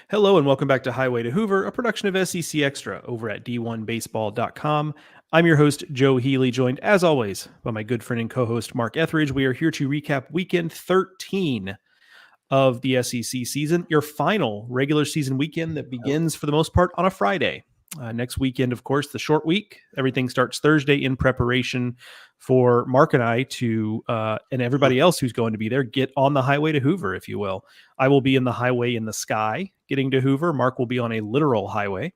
Hello and welcome back to Highway to Hoover, a production of SEC Extra over at d1baseball.com. I'm your host, Joe Healy, joined as always by my good friend and co-host, Mark Etheridge. We are here to recap weekend 13 of the SEC season, your final regular season weekend that begins for the most part on a Friday. Next weekend, of course, the short week. Everything starts Thursday in preparation for Mark and I to, and everybody else who's going to be there, get on the highway to Hoover, if you will. I will be in the highway in the sky getting to Hoover. Mark will be on a literal highway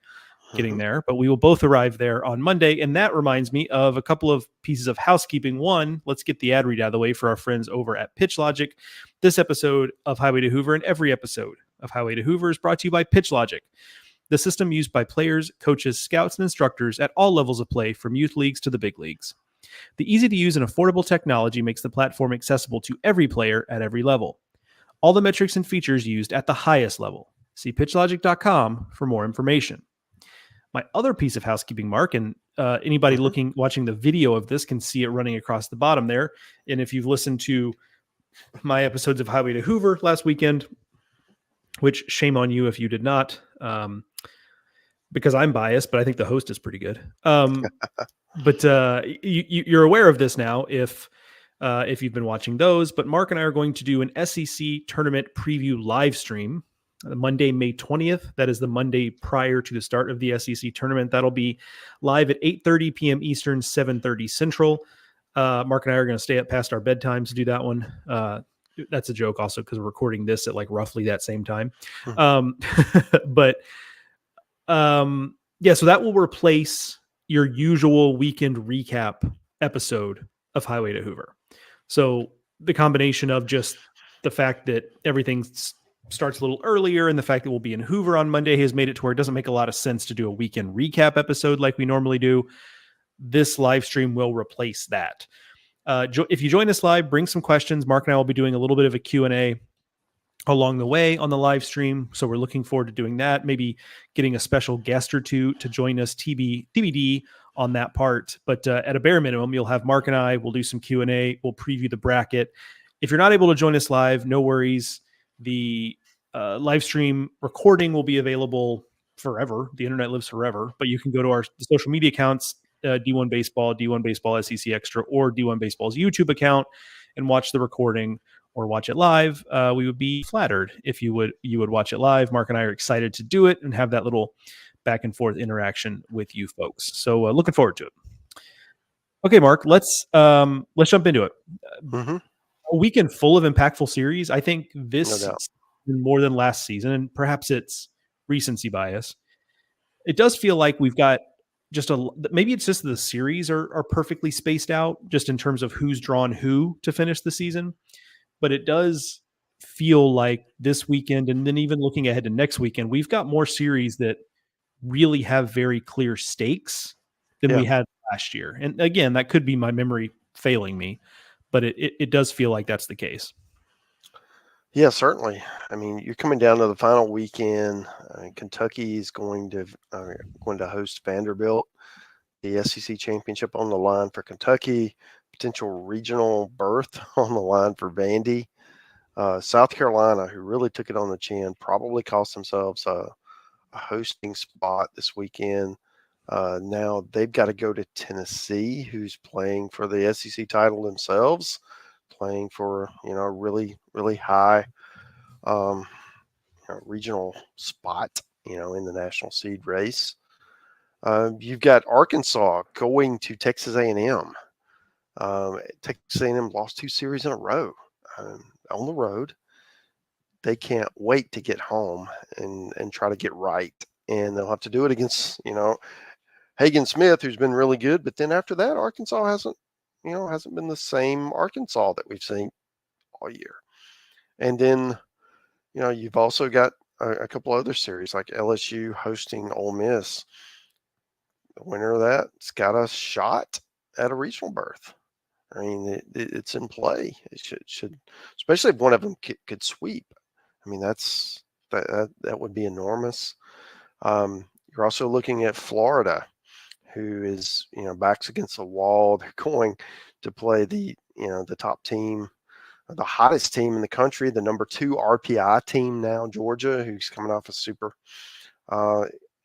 getting there, but we will both arrive there on Monday. And that reminds me of a couple of pieces of housekeeping. One, let's get the ad read out of the way for our friends over at Pitch Logic. This episode of Highway to Hoover and every episode of Highway to Hoover is brought to you by Pitch Logic, the system used by players, coaches, scouts, and instructors at all levels of play, from youth leagues to the big leagues. The easy-to-use and affordable technology makes the platform accessible to every player at every level. All the metrics and features used at the highest level. See pitchlogic.com for more information. My other piece of housekeeping, Mark, and anybody watching the video of this can see it running across the bottom there. And if you've listened to my episodes of Highway to Hoover last weekend, which shame on you if you did not, because I'm biased, but I think the host is pretty good. But you're aware of this now if you've been watching those. But Mark and I are going to do an SEC tournament preview live stream Monday, May 20th. That is the Monday prior to the start of the SEC tournament. That'll be live at 8:30 p.m. Eastern, 7:30 Central. Mark and I are going to stay up past our bedtimes to do that one. That's a joke also because we're recording this at like roughly that same time. But so that will replace your usual weekend recap episode of Highway to Hoover. So the combination of just the fact that everything starts a little earlier and the fact that we'll be in Hoover on Monday has made it to where it doesn't make a lot of sense to do a weekend recap episode like we normally do. This live stream will replace that. If you join us live, bring some questions. Mark and I will be doing a little bit of a Q&A along the way on the live stream. So we're looking forward to doing that. Maybe getting a special guest or two to join us TBD on that part. But at a bare minimum, you'll have Mark and I, we'll do some Q&A. We'll preview the bracket. If you're not able to join us live, no worries. The live stream recording will be available forever. The internet lives forever, but you can go to our social media accounts, D1 Baseball, D1 Baseball SEC Extra, or D1 Baseball's YouTube account and watch the recording or watch it live. We would be flattered if you would watch it live. Mark and I are excited to do it and have that little back and forth interaction with you folks. So looking forward to it. Okay, Mark, let's jump into it. A weekend full of impactful series. I think this more than last season, and perhaps it's recency bias. It does feel like we've got maybe it's just the series are perfectly spaced out just in terms of who's drawn who to finish the season. But it does feel like this weekend, and then even looking ahead to next weekend, we've got more series that really have very clear stakes than we had last year. And again, that could be my memory failing me, but it does feel like that's the case. Yeah, certainly. I mean, you're coming down to the final weekend. Kentucky is going to host Vanderbilt. The SEC championship on the line for Kentucky. Potential regional berth on the line for Vandy. South Carolina, who really took it on the chin, probably cost themselves a hosting spot this weekend. Now they've got to go to Tennessee, who's playing for the SEC title themselves, playing for really, really high regional spot, in the national seed race. You've got Arkansas going to Texas A&M. Texas A&M lost 2 series in a row on the road. They can't wait to get home and try to get right. And they'll have to do it against, Hagen Smith, who's been really good. But then after that, Arkansas hasn't been the same Arkansas that we've seen all year. And then, you've also got a couple other series like LSU hosting Ole Miss. The winner of that's got a shot at a regional berth. I mean, it's in play. It should, especially if one of them could sweep. I mean, that would be enormous. You're also looking at Florida, who is backs against the wall. They're going to play the top team the hottest team in the country, the number 2 RPI team now, Georgia, who's coming off a super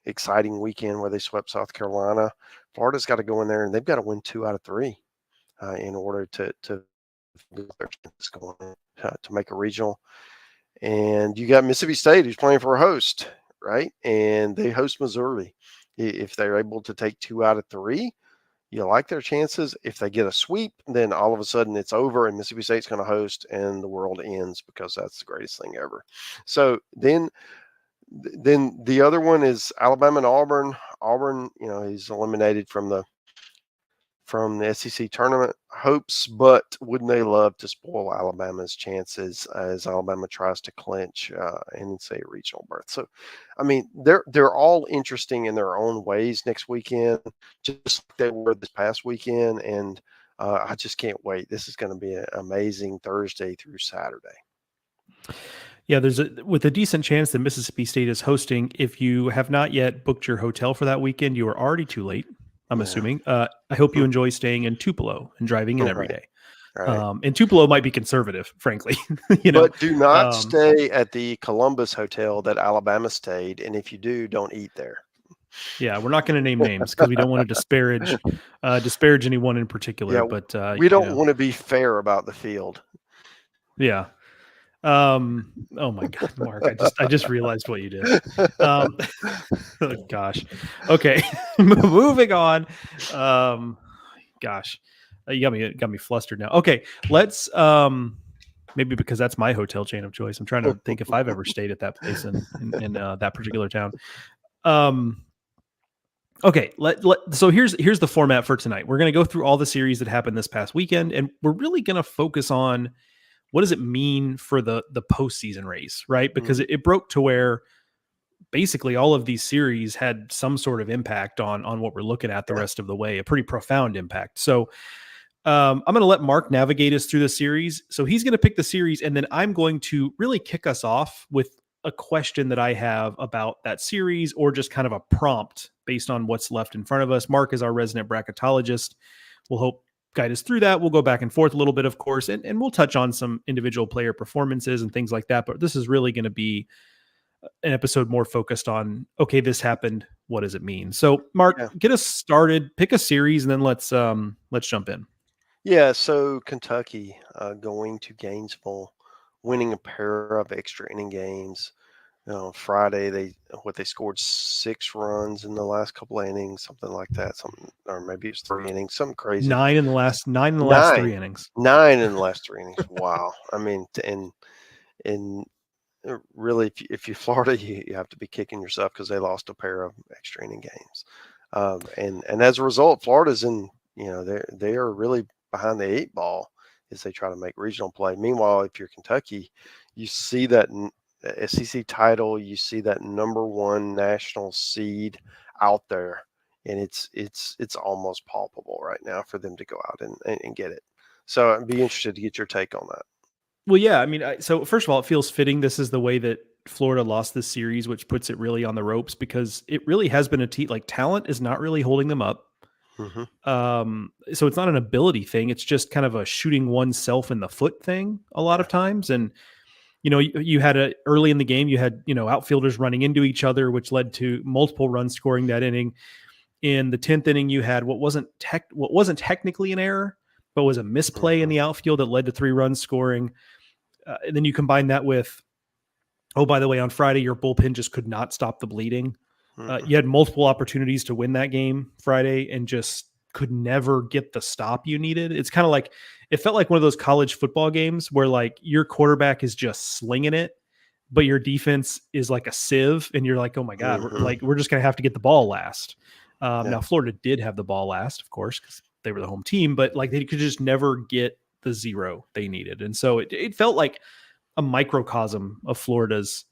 exciting weekend where they swept South Carolina. Florida's got to go in there and they've got to win 2 out of 3 in order to make a regional. And you got Mississippi State, who's playing for a host, right? And they host Missouri. If they're able to take 2 out of 3, you like their chances. If they get a sweep, then all of a sudden it's over and Mississippi State's going to host and the world ends, because that's the greatest thing ever. So then the other one is Alabama and Auburn. Auburn, he's eliminated from the SEC tournament hopes, but wouldn't they love to spoil Alabama's chances as Alabama tries to clinch and say a regional berth? So, I mean, they're all interesting in their own ways next weekend, just like they were this past weekend, and I just can't wait. This is going to be an amazing Thursday through Saturday. Yeah, with a decent chance that Mississippi State is hosting. If you have not yet booked your hotel for that weekend, you are already too late, I'm assuming. I hope you enjoy staying in Tupelo and driving in every day. Right. And Tupelo might be conservative, frankly. But do not stay at the Columbus hotel that Alabama stayed, and if you do, don't eat there. Yeah, we're not going to name names because we don't want to disparage anyone in particular. Yeah, but we don't want to be fair about the field. Yeah. Oh my God, Mark! I just realized what you did. Oh gosh. Okay, moving on. Gosh, you got me flustered now. Okay, let's maybe because that's my hotel chain of choice. I'm trying to think if I've ever stayed at that place in that particular town. Okay, so here's the format for tonight. We're going to go through all the series that happened this past weekend, and we're really going to focus on what does it mean for the postseason race, right? Because it broke to where basically all of these series had some sort of impact on what we're looking at the rest of the way, a pretty profound impact. So I'm going to let Mark navigate us through the series. So he's going to pick the series, and then I'm going to really kick us off with a question that I have about that series, or just kind of a prompt based on what's left in front of us. Mark is our resident bracketologist. We'll hope guide us through that. We'll go back and forth a little bit, of course, and we'll touch on some individual player performances and things like that. But this is really going to be an episode more focused on, okay, this happened. What does it mean? So Mark, get us started, pick a series, and then let's jump in. Yeah. So Kentucky going to Gainesville, winning a pair of extra inning games. Friday they scored 6 runs in the last couple of innings, something like that. Or maybe it's 3 innings, something crazy. 9 in the last 3 innings. 9 in the last 3 innings. Wow. I mean, and really, if you're Florida, you have to be kicking yourself because they lost a pair of extra inning games. And as a result, Florida's they are really behind the 8 ball as they try to make regional play. Meanwhile, if you're Kentucky, you see that SEC title, you see that number 1 national seed out there, and it's almost palpable right now for them to go out and get it. So I'd be interested to get your take on that. Well, yeah, I mean, so first of all, it feels fitting. This is the way that Florida lost this series, which puts it really on the ropes, because it really has been talent is not really holding them up. So it's not an ability thing. It's just kind of a shooting oneself in the foot thing a lot of times. And, you had early in the game, you had, outfielders running into each other, which led to multiple runs scoring that inning. In the 10th inning, you had what wasn't technically an error, but was a misplay in the outfield that led to 3 runs scoring. And then you combine that with, oh, by the way, on Friday, your bullpen just could not stop the bleeding. You had multiple opportunities to win that game Friday and just could never get the stop you needed. It's kind of like, it felt like one of those college football games where like your quarterback is just slinging it, but your defense is like a sieve, and you're like, oh my God, we're just going to have to get the ball last. Now Florida did have the ball last, of course, because they were the home team, but like they could just never get the 0 they needed. And so it felt like a microcosm of Florida's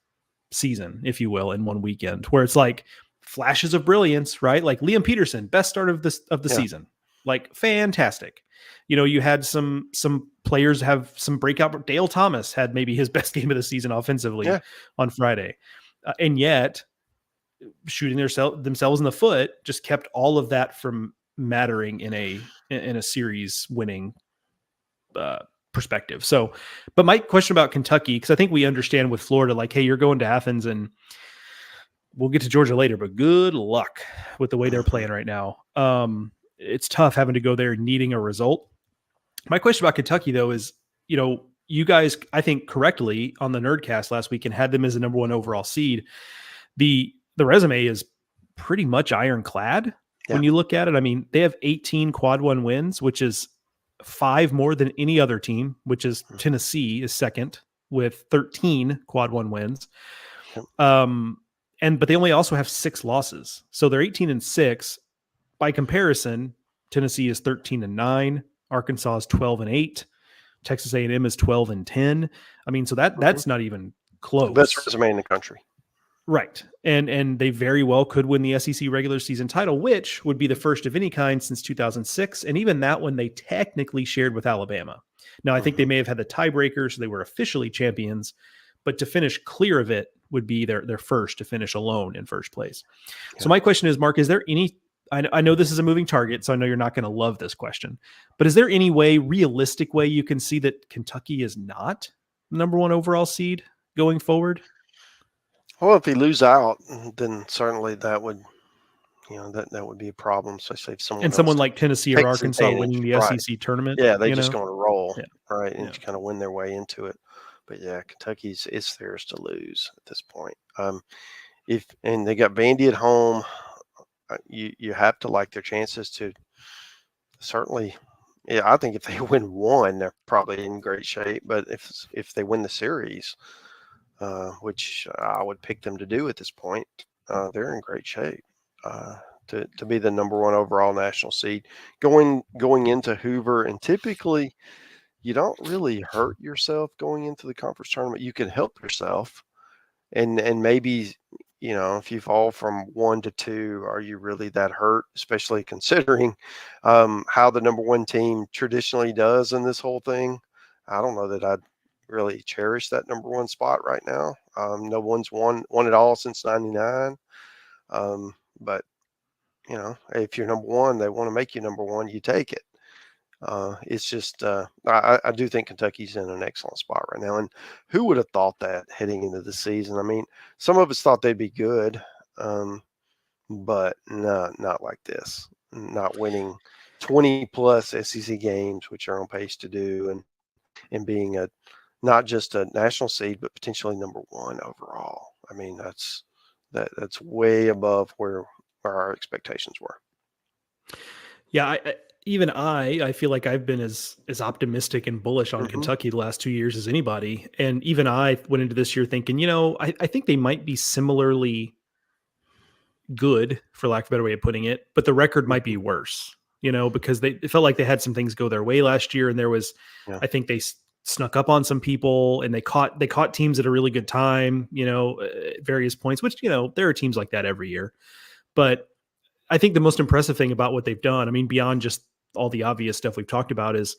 season, if you will, in one weekend, where it's like flashes of brilliance, right? Like Liam Peterson, best start of the season, like fantastic. You had some players have some breakout. Dale Thomas had maybe his best game of the season offensively on Friday, and yet shooting themselves in the foot just kept all of that from mattering in a series winning perspective. So, but my question about Kentucky, because I think we understand with Florida, like, hey, you're going to Athens, and we'll get to Georgia later, but good luck with the way they're playing right now. It's tough having to go there needing a result. My question about Kentucky, though, is, you guys, I think correctly on the Nerdcast last week and had them as the number 1 overall seed. The resume is pretty much ironclad when you look at it. I mean, they have 18 quad 1 wins, which is 5 more than any other team, which is Tennessee is second with 13 quad 1 wins. But they only also have 6 losses. So they're 18-6. By comparison, Tennessee is 13-9. Arkansas is 12-8. Texas A&M is 12-10. I mean, so that's not even close. Best resume in the country. Right. And they very well could win the SEC regular season title, which would be the first of any kind since 2006. And even that one they technically shared with Alabama. Now, I think they may have had the tiebreaker, so they were officially champions. But to finish clear of it would be their first to finish alone in first place. Yeah. So my question is, Mark, is there any – I know this is a moving target, so I know you're not going to love this question. But is there any realistic way you can see that Kentucky is not number 1 overall seed going forward? Well, if they lose out, then certainly that would – that would be a problem, especially if someone like Tennessee or Arkansas winning the SEC tournament. Yeah, they just going to roll, right, and just kind of win their way into it. But yeah, it's theirs to lose at this point. And they got Vandy at home, you have to like their chances to certainly. Yeah, I think if they win one, they're probably in great shape. But if they win the series, which I would pick them to do at this point, they're in great shape to be the number 1 overall national seed going into Hoover. And typically, you don't really hurt yourself going into the conference tournament. You can help yourself, and maybe if you fall from 1 to 2, are you really that hurt? Especially considering how the number 1 team traditionally does in this whole thing. I don't know that I'd really cherish that number 1 spot right now. No one's won it all since '99. But if you're number 1, they want to make you number 1. You take it. It's just I do think Kentucky's in an excellent spot right now. And who would have thought that heading into the season? I mean, some of us thought they'd be good, but not like this. Not winning 20-plus SEC games, which are on pace to do, and being not just a national seed, but potentially number 1 overall. I mean, that's way above where our expectations were. Yeah, I feel like I've been as optimistic and bullish on Kentucky the last 2 years as anybody. And even I went into this year thinking, I think they might be similarly good, for lack of a better way of putting it, but the record might be worse, because it felt like they had some things go their way last year. And there was, I think they snuck up on some people and they caught teams at a really good time, at various points, which, there are teams like that every year. But I think the most impressive thing about what they've done, I mean, beyond just all the obvious stuff we've talked about, is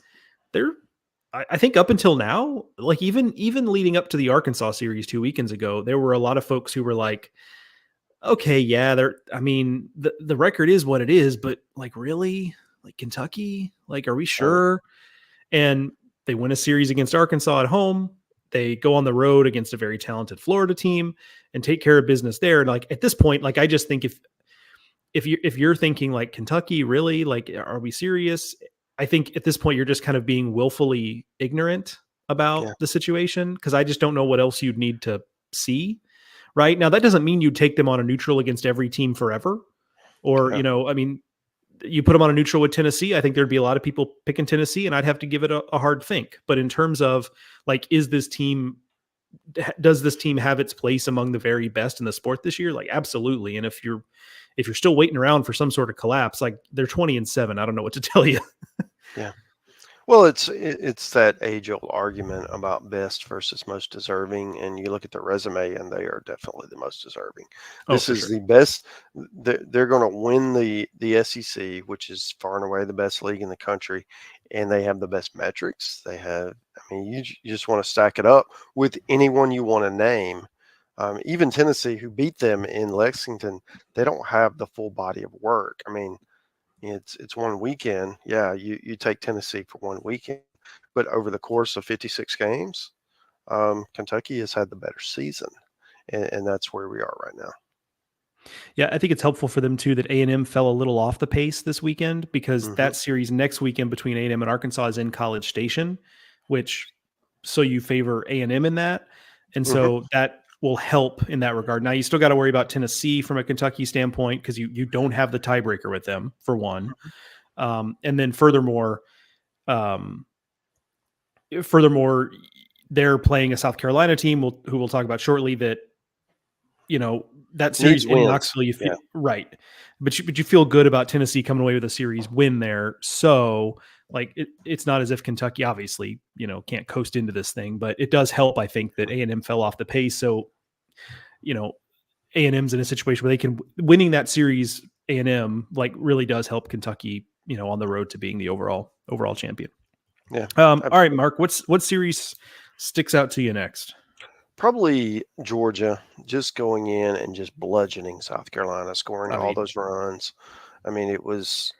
I think up until now, like even leading up to the Arkansas series 2 weekends ago, there were a lot of folks who were like, okay, yeah, the record is what it is, but like, really, like Kentucky, like, are we sure? And they win a series against Arkansas at home. They go on the road against a very talented Florida team and take care of business there. And like, at this point, like, I just think if you're thinking like Kentucky, really, like, are we serious? I think at this point you're just kind of being willfully ignorant about the situation, because I just don't know what else you'd need to see. Right now, that doesn't mean you take them on a neutral against every team forever, or I mean, you put them on a neutral with Tennessee. I think there'd be a lot of people picking Tennessee, and I'd have to give it a hard think. But in terms of like, does this team have its place among the very best in the sport this year? Like, absolutely. And if you're still waiting around for some sort of collapse, like, they're 20-7. I don't know what to tell you. Yeah. Well, it's that age-old argument about best versus most deserving, and you look at their resume, and they are definitely the most deserving. This is the best. They're going to win the SEC, which is far and away the best league in the country, and they have the best metrics. They have. I mean, you just want to stack it up with anyone you want to name. Even Tennessee, who beat them in Lexington, they don't have the full body of work. I mean, it's one weekend. Yeah, you take Tennessee for one weekend, But over the course of 56 games, Kentucky has had the better season, and that's where we are right now. Yeah, I think it's helpful for them too that A&M fell a little off the pace this weekend, because that series next weekend between A&M and Arkansas is in College Station, which so you favor A&M in that. And so that will help in that regard. Now you still got to worry about Tennessee from a Kentucky standpoint, because you don't have the tiebreaker with them, for one. And then furthermore, they're playing a South Carolina team who we'll talk about shortly, that, that series in Knoxville, you feel right, but you feel good about Tennessee coming away with a series win there. So like it's not as if Kentucky obviously, can't coast into this thing, but it does help, I think, that A&M fell off the pace. So, A&M's in a situation where they can winning that series, A&M like really does help Kentucky, on the road to being the overall champion. Yeah. All right, Mark, what series sticks out to you next? Probably Georgia, just going in and just bludgeoning South Carolina, scoring all those runs. I mean, it was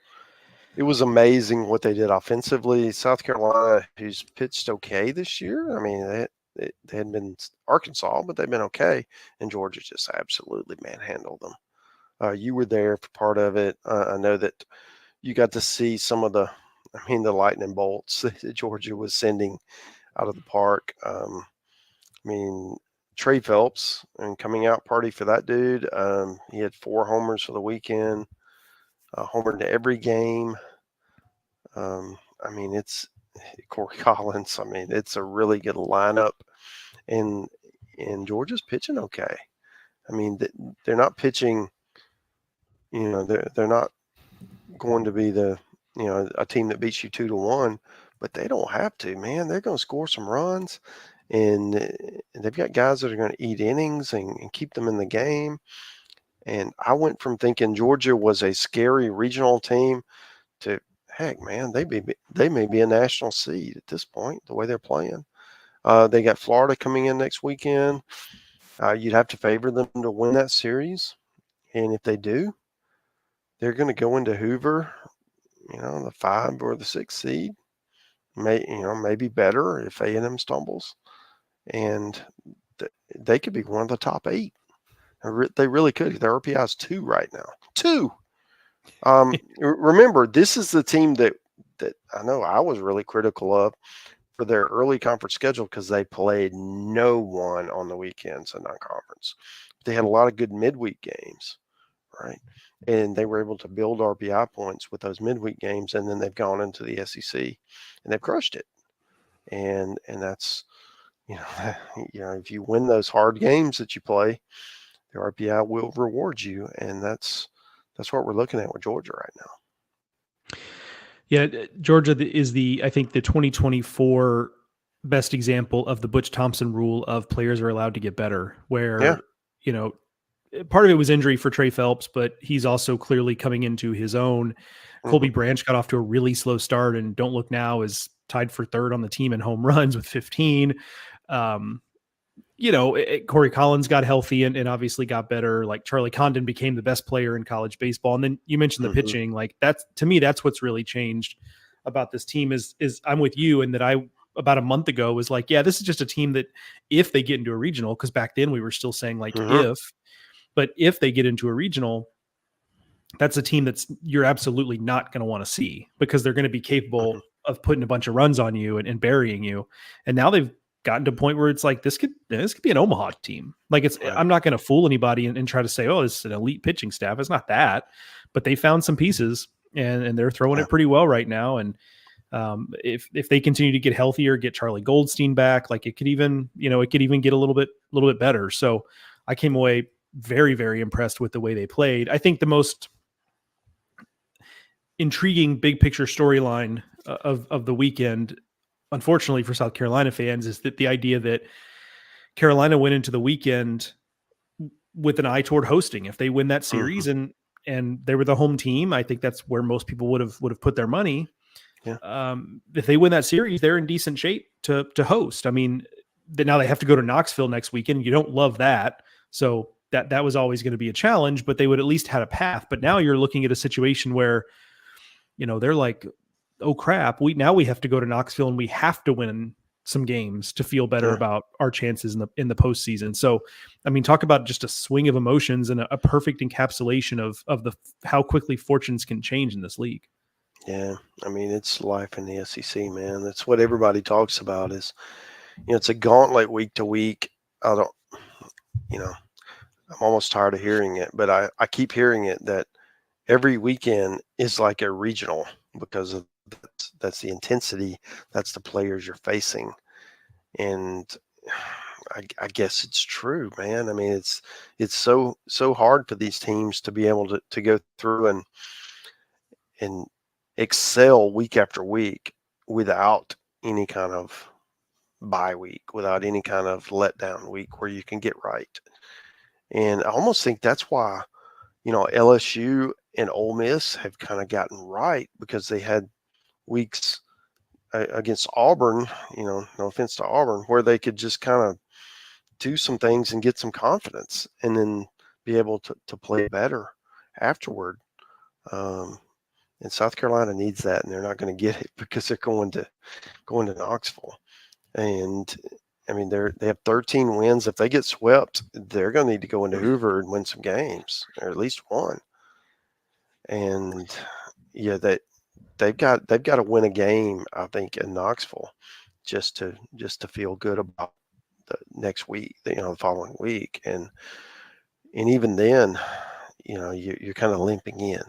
amazing what they did offensively. South Carolina, who's pitched okay this year. I mean, they hadn't been Arkansas, but they've been okay. And Georgia just absolutely manhandled them. You were there for part of it. I know that you got to see some of the lightning bolts that Georgia was sending out of the park. Trey Phelps, and coming out party for that dude. He had 4 homers for the weekend, homer to every game. It's Corey Collins. It's a really good lineup, and Georgia's pitching okay. They're not pitching. They're not going to be a team that beats you 2-1, but they don't have to. Man, they're going to score some runs. And they've got guys that are going to eat innings and keep them in the game. And I went from thinking Georgia was a scary regional team to, heck, man, they may be a national seed at this point, the way they're playing. They got Florida coming in next weekend. You'd have to favor them to win that series. And if they do, they're going to go into Hoover, the 5 or the 6 seed. Maybe better if A&M stumbles. And they could be one of the top 8. They really could. Their RPI is 2 right now. 2. Remember, this is the team that I know I was really critical of for their early conference schedule, because they played no one on the weekends in non-conference. They had a lot of good midweek games, right? And they were able to build RPI points with those midweek games, and then they've gone into the SEC and they've crushed it. And that's, if you win those hard games that you play, the RPI will reward you, and that's what we're looking at with Georgia right now. Yeah, Georgia is I think the 2024 best example of the Butch Thompson rule of players are allowed to get better, where, part of it was injury for Trey Phelps, but he's also clearly coming into his own. Colby Branch got off to a really slow start, and Don't Look Now is tied for 3rd on the team in home runs with 15. Corey Collins got healthy and obviously got better. Like Charlie Condon became the best player in college baseball. And then you mentioned the pitching. Like to me, that's what's really changed about this team is I'm with you in that I, about a month ago, was like, yeah, this is just a team that if they get into a regional, because back then we were still saying like if they get into a regional, that's a team you're absolutely not going to want to see, because they're going to be capable of putting a bunch of runs on you and burying you. And now they've gotten to a point where it's like, this could be an Omaha team. Like I'm not going to fool anybody and try to say, oh, this is an elite pitching staff. It's not that, but they found some pieces and they're throwing it pretty well right now. And if they continue to get healthier, get Charlie Goldstein back, like it could even get a little bit better. So I came away very, very impressed with the way they played. I think the most intriguing big picture storyline of the weekend, unfortunately for South Carolina fans, is that the idea that Carolina went into the weekend with an eye toward hosting. If they win that series and they were the home team, I think that's where most people would have put their money. Yeah. If they win that series, they're in decent shape to host. Now they have to go to Knoxville next weekend. You don't love that. So that was always going to be a challenge, but they would at least had a path. But now you're looking at a situation where, they're like oh crap, we have to go to Knoxville and we have to win some games to feel better about our chances in the postseason. So, I mean, talk about just a swing of emotions and a perfect encapsulation of how quickly fortunes can change in this league. Yeah, I mean, it's life in the SEC, man. That's what everybody talks about is, it's a gauntlet week to week. I don't, I'm almost tired of hearing it, but I keep hearing it that every weekend is like a regional because of that's the intensity, that's the players you're facing. And I guess it's true, man. I mean, it's so hard for these teams to be able to go through and excel week after week without any kind of bye week, without any kind of letdown week where you can get right. And I almost think that's why, LSU and Ole Miss have kind of gotten right because they had weeks against Auburn, no offense to Auburn, where they could just kind of do some things and get some confidence and then be able to play better afterward. And South Carolina needs that, and they're not going to get it because they're going to Knoxville. And I mean, they have 13 wins. If they get swept, they're going to need to go into Hoover and win some games, or at least one. And yeah, they've got to win a game, I think, in Knoxville, just to feel good about the next week, the following week, and even then, you're kind of limping in.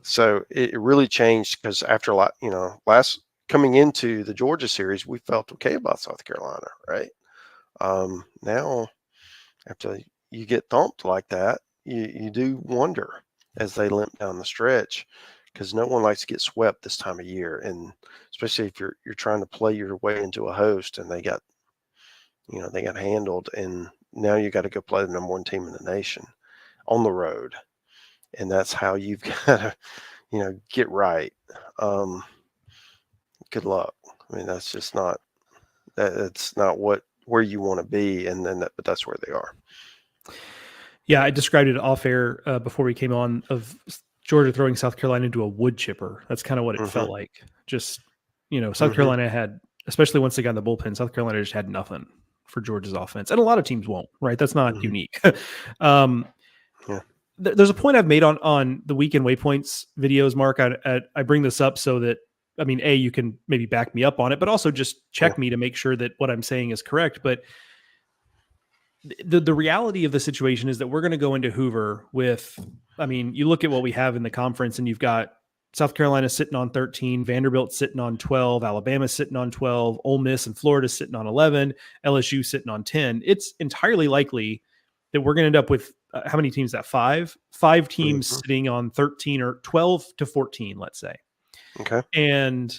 So it really changed because after coming into the Georgia series, we felt okay about South Carolina, right? Now, after you get thumped like that, you do wonder as they limp down the stretch because no one likes to get swept this time of year, and especially if you're trying to play your way into a host and they got handled, and now you got to go play the number one team in the nation on the road, and that's how you've got to get right. Good luck. I mean, that's just not where you want to be, and then but that's where they are. Yeah, I described it off air before we came on of Georgia throwing South Carolina into a wood chipper. That's kind of what it felt like. Just, South Carolina had, especially once they got in the bullpen, South Carolina just had nothing for Georgia's offense. And a lot of teams won't, right? That's not unique. There's a point I've made on the weekend waypoints videos, Mark. I bring this up so that, I mean, A, you can maybe back me up on it, but also just check me to make sure that what I'm saying is correct. But the reality of the situation is that we're going to go into Hoover with, I mean, you look at what we have in the conference and you've got South Carolina sitting on 13, Vanderbilt sitting on 12, Alabama sitting on 12, Ole Miss and Florida sitting on 11, LSU sitting on 10. It's entirely likely that we're going to end up with how many teams? That five teams sitting on 13 or 12 to 14, let's say. Okay. And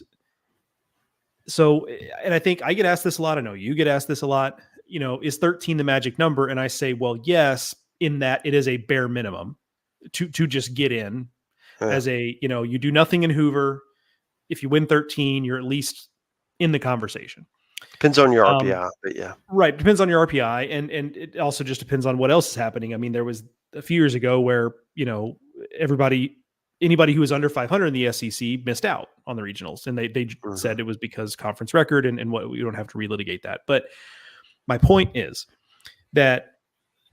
so, and I think I get asked this a lot. I know you get asked this a lot. Is 13 the magic number? And I say, well, yes, in that it is a bare minimum to just get in as a, you do nothing in Hoover. If you win 13, you're at least in the conversation. Depends on your RPI, but yeah. Right. Depends on your RPI. And it also just depends on what else is happening. I mean, there was a few years ago where, anybody who was under 500 in the SEC missed out on the regionals. And they said it was because conference record and what we don't have to relitigate that. But my point is that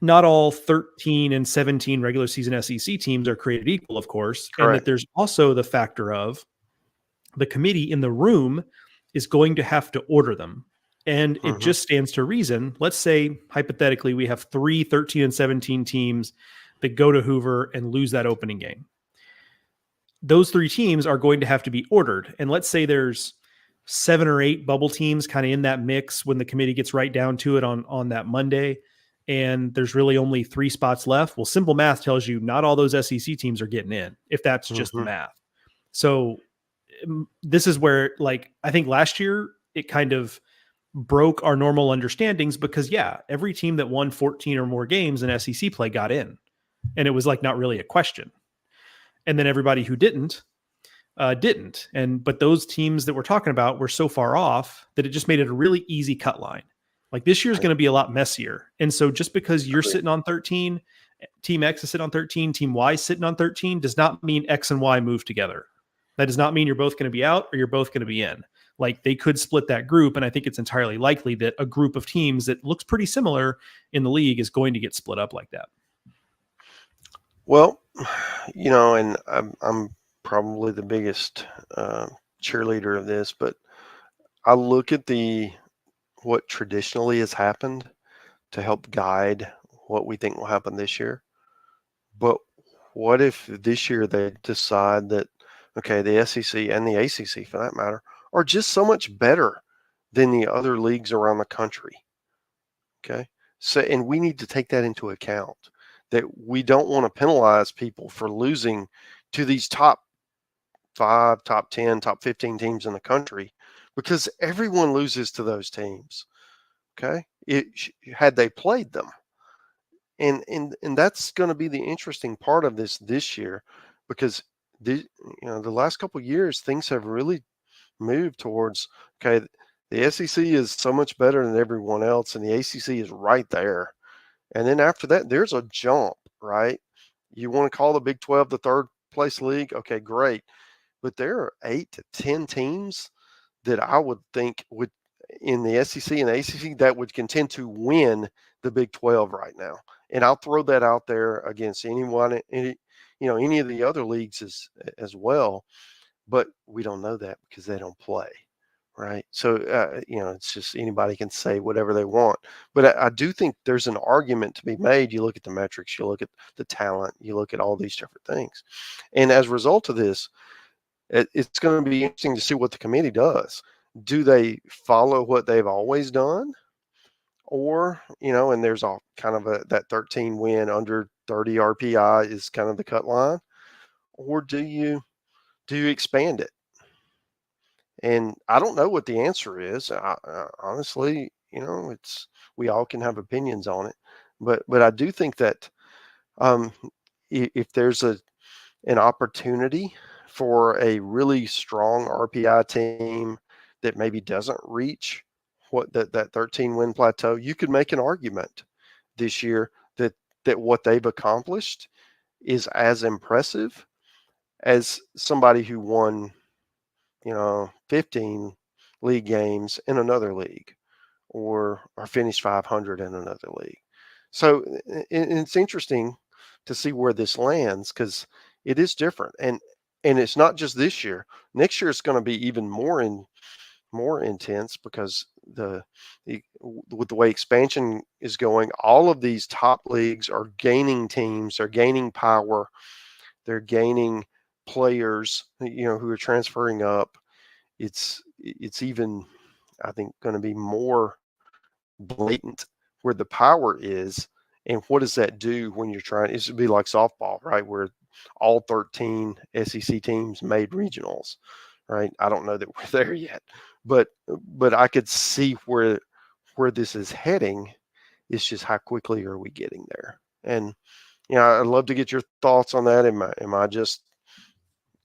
not all 13 and 17 regular season SEC teams are created equal, of course. Correct. And that there's also the factor of the committee in the room is going to have to order them. And it just stands to reason. Let's say, hypothetically, we have 3 13 and 17 teams that go to Hoover and lose that opening game. Those 3 teams are going to have to be ordered. And let's say there's 7 or 8 bubble teams kind of in that mix when the committee gets right down to it on that Monday. And there's really only 3 spots left. Well, simple math tells you not all those SEC teams are getting in, if that's just the math. So this is where, I think last year it kind of broke our normal understandings because, every team that won 14 or more games in SEC play got in. And it was not really a question. And then everybody who didn't. But those teams that we're talking about were so far off that it just made it a really easy cut line. This year's going to be a lot messier. And so just because you're sitting on 13, team X is sitting on 13, team Y is sitting on 13 does not mean X and Y move together. That does not mean you're both going to be out or you're both going to be in. Like, they could split that group, and I think it's entirely likely that a group of teams that looks pretty similar in the league is going to get split up like that. Well, and I'm probably the biggest cheerleader of this, but I look at what traditionally has happened to help guide what we think will happen this year. But what if this year they decide that, okay, the SEC and the ACC, for that matter, are just so much better than the other leagues around the country? Okay. So, and we need to take that into account, that we don't want to penalize people for losing to these top 5, top 10, top 15 teams in the country, because everyone loses to those teams. Okay. Had they played them. And that's going to be the interesting part of this year, because the last couple of years things have really moved towards, okay, the SEC is so much better than everyone else, and the ACC is right there. And then after that, there's a jump, right? You want to call the Big 12 the third place league? Okay, great. But there are 8 to 10 teams that I would think would, in the SEC and the ACC, that would contend to win the Big 12 right now. And I'll throw that out there against anyone, any of the other leagues as well. But we don't know that because they don't play, right? So, it's just anybody can say whatever they want. But I do think there's an argument to be made. You look at the metrics, you look at the talent, you look at all these different things. And as a result of this, it's going to be interesting to see what the committee does. Do they follow what they've always done? Or, and there's all kind of that 13 win under 30 RPI is kind of the cut line. Or do you expand it? And I don't know what the answer is. Honestly, we all can have opinions on it, but I do think that if there's an opportunity for a really strong RPI team that maybe doesn't reach what that 13 win plateau, you could make an argument this year that what they've accomplished is as impressive as somebody who won 15 league games in another league, or finished 500 in another league. So it's interesting to see where this lands, because it is different, and it's not just this year. Next year it's going to be even more intense, because with the way expansion is going, all of these top leagues are gaining teams, they're gaining power, they're gaining players, who are transferring up. It's even, I think, going to be more blatant where the power is. And what does that do when you're trying? It should be like softball, right? Where all 13 SEC teams made regionals, right? I don't know that we're there yet, but I could see where this is heading. It's just how quickly are we getting there? And I'd love to get your thoughts on that. Am I just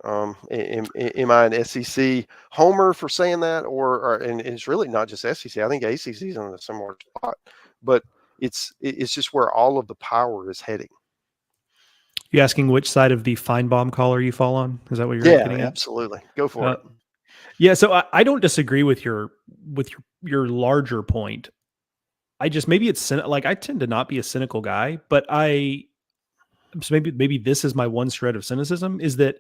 am I an SEC homer for saying that, and it's really not just SEC. I think ACC is in a similar spot, but it's just where all of the power is heading. You asking which side of the Feinbaum collar you fall on? Is that what you're getting at? Yeah, absolutely. Go for it. Yeah, so I don't disagree with your larger point. I just, maybe it's like, I tend to not be a cynical guy, but so maybe this is my one shred of cynicism, is that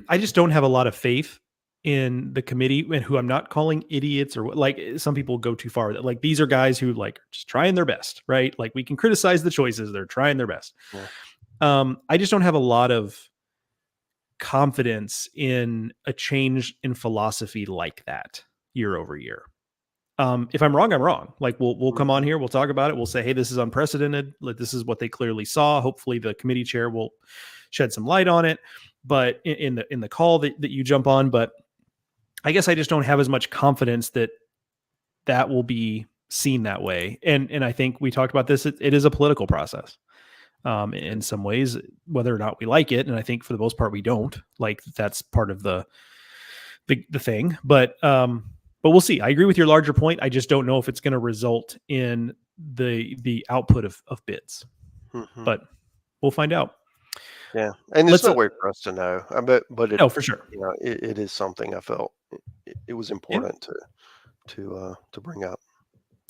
I just don't have a lot of faith in the committee, and who I'm not calling idiots, or like some people go too far with it. Like, these are guys who like are just trying their best, right? Like, we can criticize the choices, they're trying their best. Yeah. I just don't have a lot of confidence in a change in philosophy like that year over year. If I'm wrong, I'm wrong. Like, we'll come on here, we'll talk about it. We'll say, hey, this is unprecedented. Like, this is what they clearly saw. Hopefully the committee chair will shed some light on it, but in the call that you jump on. But I guess I just don't have as much confidence that will be seen that way. And I think we talked about this. It is a political process. In some ways, whether or not we like it. And I think for the most part, we don't. Like, that's part of the thing, but we'll see. I agree with your larger point. I just don't know if it's going to result in the output of bids, but we'll find out. Yeah, and there's Let's no way for us to know. But it, no, for sure. it is something I felt it was Yeah, important to bring up.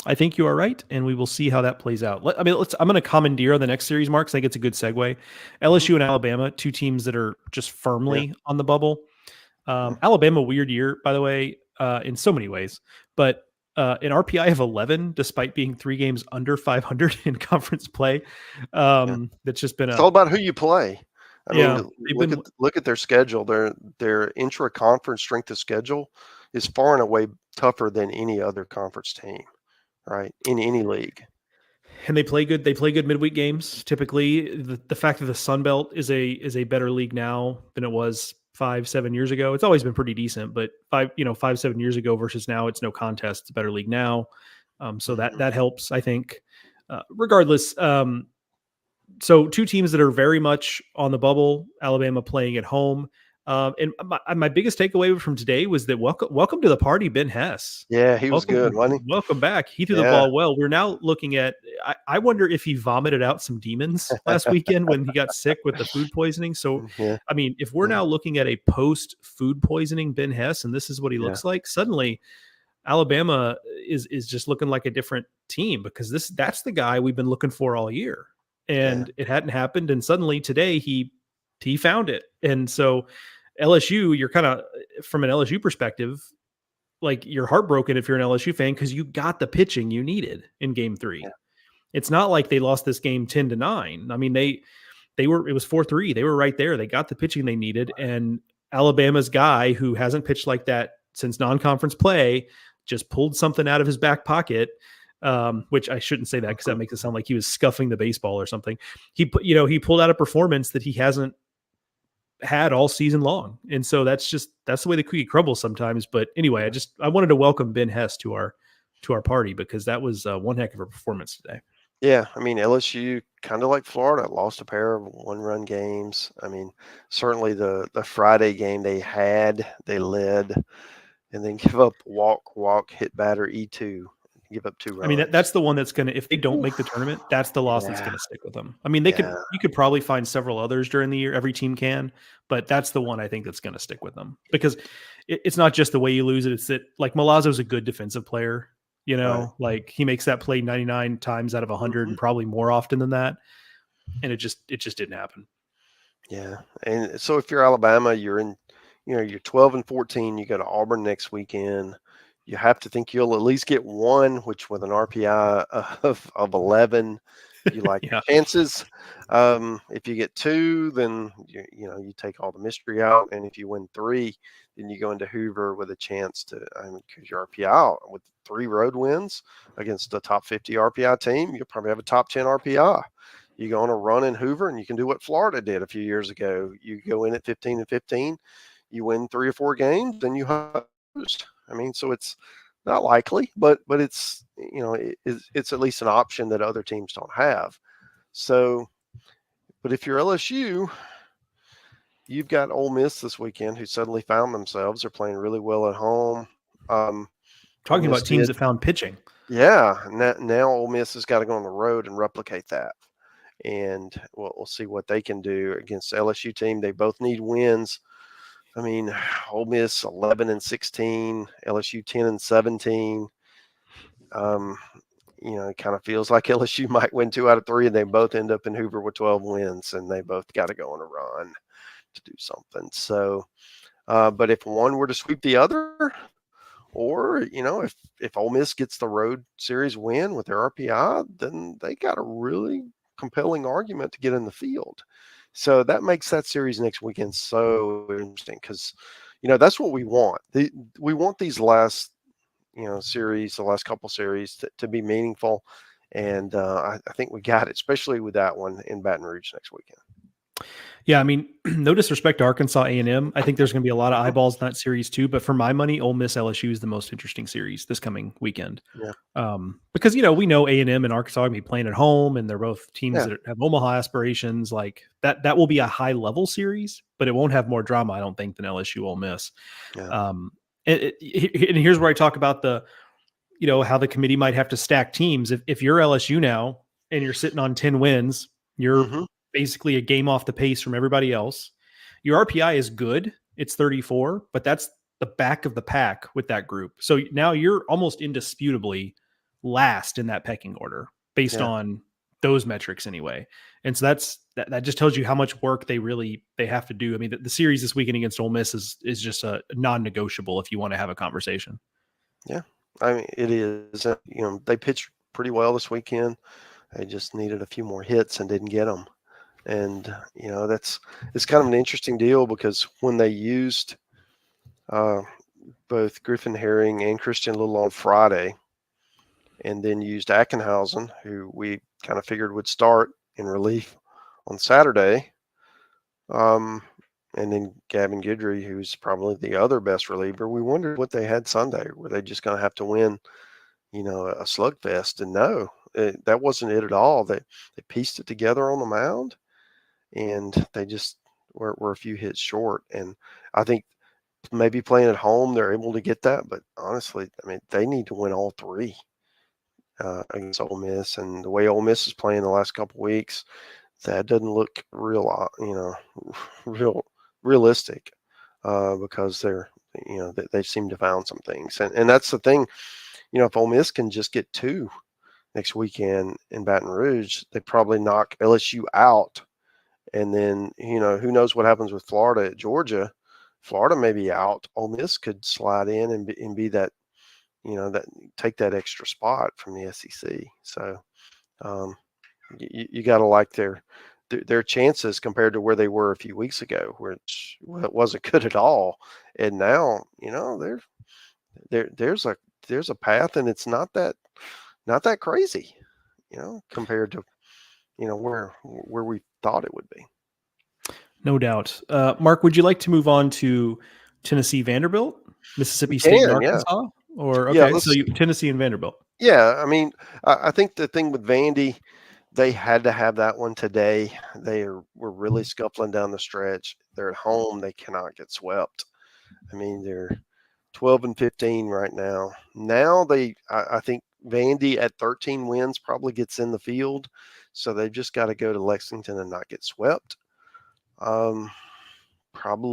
I think you are right, and we will see how that plays out. I'm going to commandeer on the next series, Mark, 'cause I think it's a good segue. Mhm. LSU and Alabama, two teams that are just Yeah, firmly on the bubble. yeah, Alabama, weird year, by the way, in so many ways, but an RPI of 11, despite being 3 games under 500 in conference play. yeah. That's just been It's all about who you play. I mean, yeah, they've look been, at their schedule. Their intra-conference strength of schedule is far and away tougher than any other conference team, right? In any league. and they play good. They play good midweek games. Typically, the fact that the Sun Belt is a better league now than it was 5-7 years ago. It's always been pretty decent, but 5-7 years ago versus now, it's no contest. It's a better league now, so Mhm. that helps, I think. Regardless, so two teams that are very much on the bubble. Alabama playing at home. And my biggest takeaway from today was that welcome to the party, Ben Hess. Yeah, he was Welcome, good, wasn't welcome back. He threw he? the Yeah. ball well. We're now looking at. I wonder if he vomited out some demons last weekend when he got sick with the food poisoning. So, Yeah, I mean, if we're yeah, now looking at a post food poisoning Ben Hess, and this is what he yeah, looks like, suddenly Alabama is just looking like a different team because that's the guy we've been looking for all year, yeah, and it hadn't happened, and suddenly today he found it, and so LSU, you're kind of from an LSU perspective, like you're heartbroken if you're an LSU fan because you got the pitching you needed in Game yeah, 3. It's not like they lost this game 10-9. I mean they were it was 4-3. They were right there. They got the pitching they needed, and Alabama's guy who hasn't pitched like that since non-conference play just pulled something out of his back pocket. Which I shouldn't say that because that mhm, makes it sound like he was scuffing the baseball or something. He pulled out a performance that he hasn't had all season long, and so that's the way the cookie crumbles sometimes. But anyway, yeah. I wanted to welcome Ben Hess to our party because that was one heck of a performance today. Yeah, I mean, LSU, kind of like Florida, lost a pair of one-run games. I mean, certainly the Friday game they led, and then give up walk, hit batter, E2, give up 2 I mean, runs. that's the one that's gonna if they don't make the Oof. tournament, that's the loss that's Yeah, gonna stick with them. I mean, yeah, you could probably find several others during the year. Every team can, but that's the one I think that's gonna stick with them because it's not just the way you lose it. It's that like Malazzo's a good defensive player. right. Like he makes that play 99 times out of 100 Mhm. and probably more often than that. And it just didn't happen. Yeah, and so if you're Alabama, you're 12 and 14. You go to Auburn next weekend. You have to think you'll at least get one, which with an RPI of 11, you like Yeah. your chances. If you get two, then you take all the mystery out, and if you win three, then you go into Hoover with a chance to, because your RPI with 3 road wins against a top 50 RPI team, you'll probably have a top 10 RPI. You go on a run in Hoover, and you can do what Florida did a few years ago. You go in at 15 and 15, you win 3 or 4 games, then you host. I mean, so it's not likely, but it's it's at least an option that other teams don't have. So, but if you're LSU, you've got Ole Miss this weekend, who suddenly found themselves. They're playing really well at home. Um, Ole Talking Miss about teams did, that found pitching. yeah. Now Ole Miss has got to go on the road and replicate that, and we'll see what they can do against the LSU team. They both need wins. I mean, Ole Miss 11 and 16, LSU 10 and 17. Um, it kind of feels like LSU might win 2 out of 3, and they both end up in Hoover with 12 wins, and they both got to go on a run to do something. So, but if one were to sweep the other, or if Ole Miss gets the road series win with their RPI, then they got a really compelling argument to get in the field. So that makes that series next weekend so interesting because, that's what we want. We want these last, series, the last couple series to be meaningful. And I think we got it, especially with that one in Baton Rouge next weekend. Yeah, I mean, no disrespect to Arkansas A&M. I think there's going to be a lot of Mhm. eyeballs in that series too. But for my money, Ole Miss LSU is the most interesting series this coming weekend. Yeah. Because we know A&M and Arkansas are going to be playing at home, and they're both teams Yeah. that have Omaha aspirations. Like that will be a high level series, but it won't have more drama, I don't think, than LSU Ole Miss. Yeah. Um, and here's where I talk about how the committee might have to stack teams. If you're LSU now and you're sitting on 10 wins, you're Hmm. basically a game off the pace from everybody else. Your RPI is good. It's 34, but that's the back of the pack with that group. So now you're almost indisputably last in that pecking order based on those metrics anyway. And so that just tells you how much work they have to do. I mean, the series this weekend against Ole Miss is just a non-negotiable if you want to have a conversation. Yeah, I mean, it is. They pitched pretty well this weekend. They just needed a few more hits and didn't get them. And it's kind of an interesting deal because when they used both Griffin Herring and Christian Little on Friday, and then used Ackenhausen, who we kind of figured would start in relief on Saturday, and then Gavin Guidry, who's probably the other best reliever. We wondered what they had Sunday. Were they just going to have to win, a slugfest? And no, that wasn't it at all. They pieced it together on the mound, and they just were a few hits short. And I think maybe playing at home, they're able to get that. But honestly, I mean, they need to win all three against Ole Miss. And the way Ole Miss is playing the last couple of weeks, that doesn't look realistic because they seem to found some things. And that's the thing, if Ole Miss can just get 2 next weekend in Baton Rouge, they probably knock LSU out. And then, who knows what happens with Florida at Georgia. Florida may be out. Ole Miss could slide in and be that, that take that extra spot from the SEC. So you got to like their chances compared to where they were a few weeks ago, which wasn't good at all. And now, there's a path, and it's not that crazy, compared to, where we thought it would be. No doubt. Mark, would you like to move on to Tennessee, Vanderbilt, Mississippi State, and Arkansas? Yeah. Or okay, so Tennessee and Vanderbilt. Yeah, I mean, I think the thing with Vandy, they had to have that one today. Were really scuffling down the stretch. They're at home. They cannot get swept. I mean, they're 12-15 right now. Now I think Vandy at 13 wins probably gets in the field. So they've just got to go to Lexington and not get swept. Probably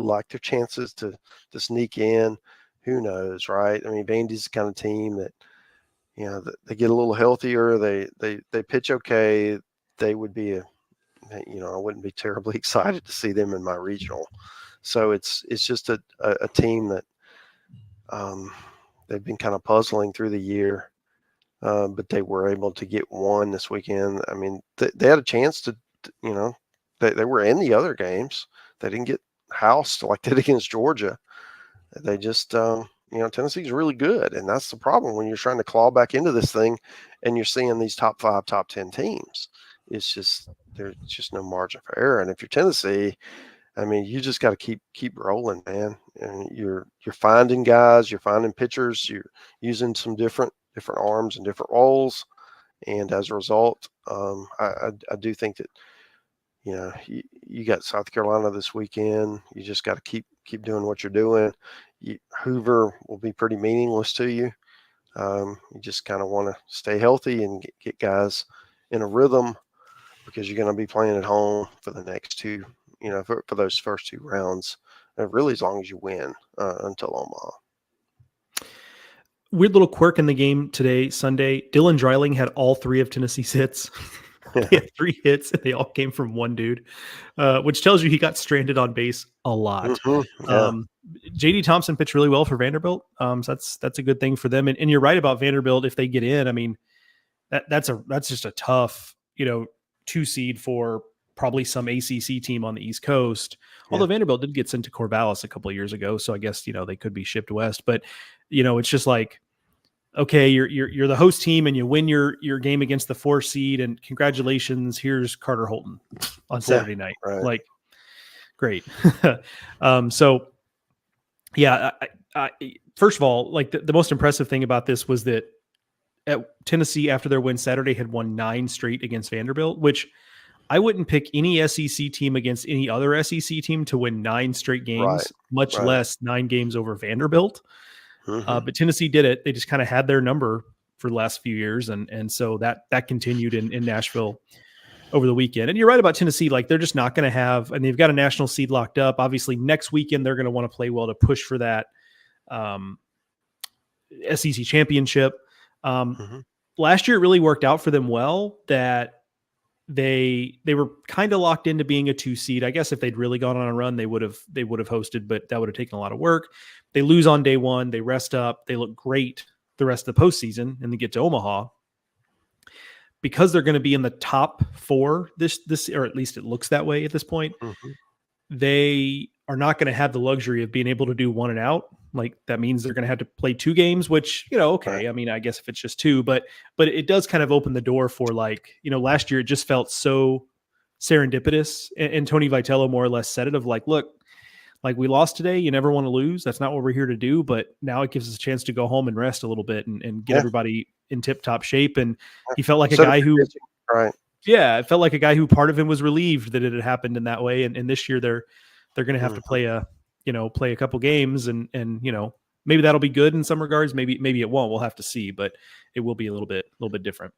like their chances to sneak in. Who knows, right? I mean, Vandy's the kind of team that, they get a little healthier. They pitch okay. They would be I wouldn't be terribly excited to see them in my regional. So it's just a team that they've been kind of puzzling through the year, but they were able to get one this weekend. I mean, they had a chance to, they were in the other games. They didn't get housed like they did against Georgia. They just, Tennessee's really good. And that's the problem when you're trying to claw back into this thing and you're seeing these top 5, top 10 teams. It's just, there's just no margin for error. And if you're Tennessee, I mean, you just got to keep rolling, man. And you're finding guys, you're finding pitchers, you're using some different arms and different roles. And as a result, I do think that, you got South Carolina this weekend. You just got to keep doing what you're doing. Hoover will be pretty meaningless to you. You just kind of want to stay healthy and get guys in a rhythm because you're going to be playing at home for the next 2, for those first 2 rounds, really as long as you win until Omaha. Weird little quirk in the game today, Sunday. Dylan Dreiling had all 3 of Tennessee's hits. He had 3 hits, and they all came from one dude, which tells you he got stranded on base a lot. Mm-hmm. Yeah. JD Thompson pitched really well for Vanderbilt. So that's a good thing for them. And you're right about Vanderbilt. If they get in, I mean, that's just a tough, 2 seed for probably some ACC team on the East Coast. Although Vanderbilt did get sent to Corvallis a couple of years ago, so I guess they could be shipped west. But it's just like, okay, you're the host team and you win your game against the 4 seed, and congratulations, here's Carter Holton on Saturday night. Right. Like, great. So yeah, I first of all, like the most impressive thing about this was that at Tennessee, after their win Saturday, had won 9 straight against Vanderbilt, which I wouldn't pick any SEC team against any other SEC team to win 9 straight games, much less 9 games over Vanderbilt. Mm-hmm. But Tennessee did it. They just kind of had their number for the last few years. And so that continued in Nashville over the weekend. And you're right about Tennessee. Like they're just not going to have, and they've got a national seed locked up. Obviously next weekend, they're going to want to play well to push for that SEC championship. Last year, it really worked out for them well that they were kind of locked into being a 2 seed. I guess if they'd really gone on a run, they would have hosted, but that would have taken a lot of work. They lose on day one. They rest up. They look great the rest of the postseason, and they get to Omaha. Because they're going to be in the top 4 this, or at least it looks that way at this point. They are not going to have the luxury of being able to do 1 and out. Like that means they're going to have to play 2 games, which, okay. Right. I mean, I guess if it's just 2, but it does kind of open the door for like, last year it just felt so serendipitous, and Tony Vitello more or less said it of like, look, like we lost today. You never want to lose. That's not what we're here to do. But now it gives us a chance to go home and rest a little bit and get everybody in tip top shape. And he felt like a guy who, right. Yeah, it felt like a guy who part of him was relieved that it had happened in that way. And this year they're going to have to play a couple games and maybe that'll be good in some regards. Maybe it won't. We'll have to see, but it will be a little bit different.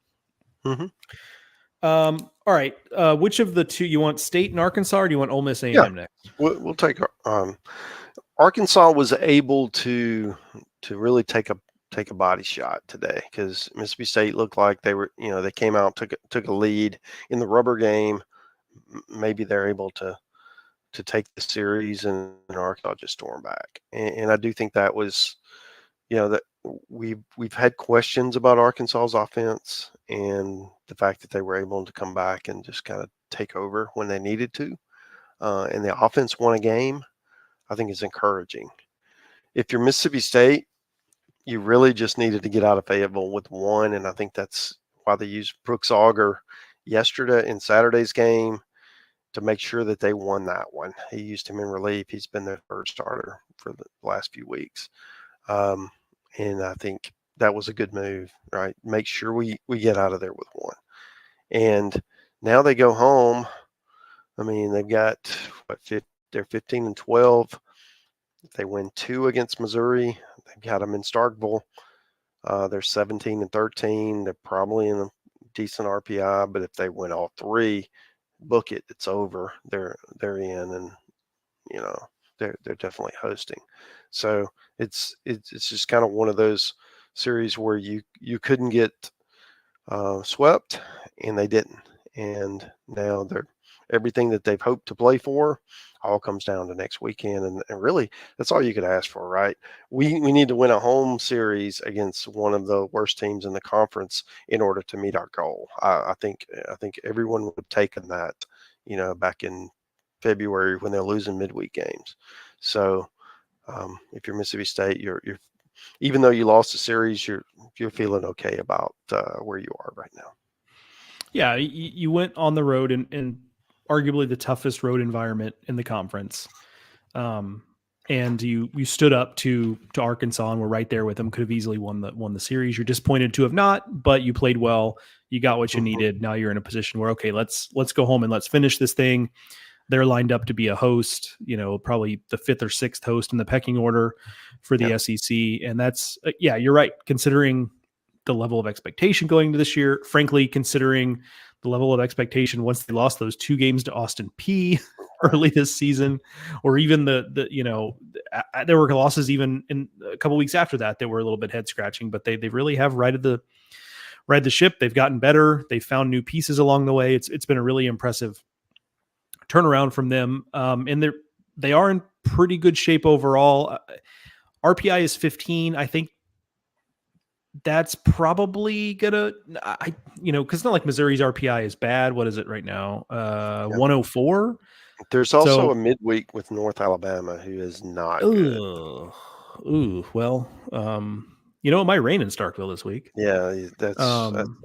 All right. Which of the two you want, State and Arkansas, or do you want Ole Miss A&M next? We'll take Arkansas was able to really take a body shot today because Mississippi State looked like they were, they came out, took a lead in the rubber game. Maybe they're able to take the series, and Arkansas just stormed back. And I do think that was, that we've had questions about Arkansas's offense and the fact that they were able to come back and just kind of take over when they needed to. And the offense won a game, I think is encouraging. If you're Mississippi State, you really just needed to get out of Fayetteville with 1. And I think that's why they used Brooks Auger yesterday in Saturday's game to make sure that they won that one. He used him in relief. He's been their third starter for the last few weeks. And I think that was a good move, right? Make sure we get out of there with 1. And now they go home. I mean, they've got they're 15-12. If they win 2 against Missouri, they've got them in Starkville. They're 17-13. They're probably in a decent RPI, but if they win all 3, book it, it's over. They're in, and they're definitely hosting. So it's just kind of one of those series where you couldn't get swept, and they didn't. And now they're everything that they've hoped to play for all comes down to next weekend. And really, that's all you could ask for, right? We need to win a home series against one of the worst teams in the conference in order to meet our goal. I think everyone would have taken that, back in February when they're losing midweek games. So if you're Mississippi State, you're even though you lost the series, you're feeling okay about where you are right now. Yeah, you went on the road in arguably the toughest road environment in the conference, and you stood up to Arkansas and were right there with them. Could have easily won the series. You're disappointed to have not, but you played well. You got what you needed. Now you're in a position where okay, let's go home and let's finish this thing. They're lined up to be a host, probably the 5th or 6th host in the pecking order for the SEC. And that's, you're right. Considering the level of expectation going into this year, frankly, considering the level of expectation once they lost those 2 games to Austin Peay early this season, or even there were losses even in a couple weeks after that were a little bit head scratching, but they really have righted the ship. They've gotten better. They've found new pieces along the way. It's been a really impressive turnaround from them. And they are in pretty good shape overall. RPI is 15. I think that's probably gonna, because it's not like Missouri's RPI is bad. What is it right now? 104. There's also a midweek with North Alabama who is not good. Well, it might rain in Starkville this week. Yeah, that's I'm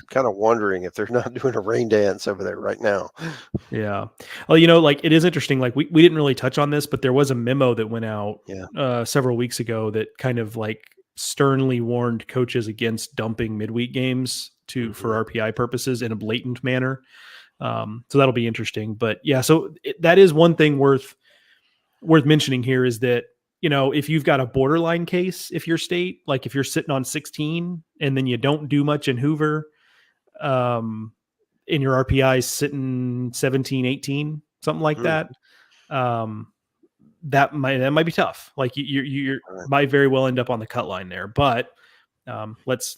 kind of wondering if they're not doing a rain dance over there right now. Yeah. Well, it is interesting. Like we didn't really touch on this, but there was a memo that went out several weeks ago that kind of like sternly warned coaches against dumping midweek games for RPI purposes in a blatant manner. So that'll be interesting. But yeah, so that is one thing worth mentioning here is that, if you've got a borderline case, if you're State, like if you're sitting on 16 and then you don't do much in Hoover, in your RPI sitting 17, 18, something like that. That might be tough. Like you might very well end up on the cut line there, but let's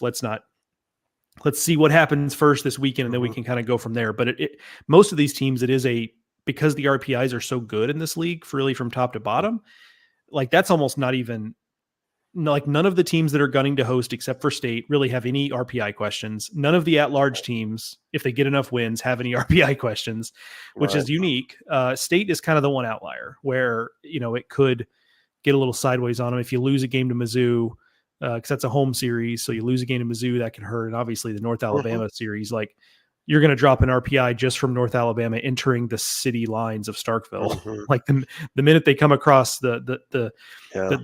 see what happens first this weekend, and then we can kind of go from there. But most of these teams, because the RPIs are so good in this league, really from top to bottom, like that's almost not even, like none of the teams that are gunning to host except for State really have any RPI questions. None of the at-large teams, if they get enough wins, have any RPI questions, which is unique. State is kind of the one outlier where, it could get a little sideways on them. If you lose a game to Mizzou, because that's a home series, so you lose a game to Mizzou, that can hurt. And obviously the North Alabama series, like you're going to drop an RPI just from North Alabama entering the city lines of Starkville. Like the minute they come across the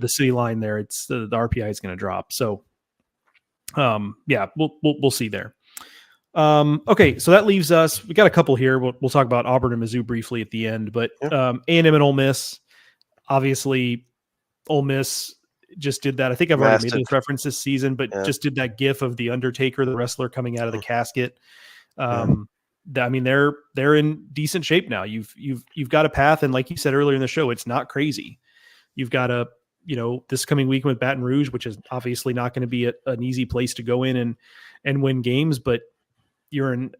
city line there, it's the RPI is going to drop. So, we'll see there. Okay, so that leaves us. We got a couple here. We'll talk about Auburn and Mizzou briefly at the end, but A&M and Ole Miss. Obviously, Ole Miss just did that. I think I've already made this reference this season, but just did that GIF of the Undertaker, the wrestler coming out of the casket. I mean, they're in decent shape now. You've got a path, and like you said earlier in the show, it's not crazy. You've got this coming week with Baton Rouge, which is obviously not going to be an easy place to go in and win games, but you're in.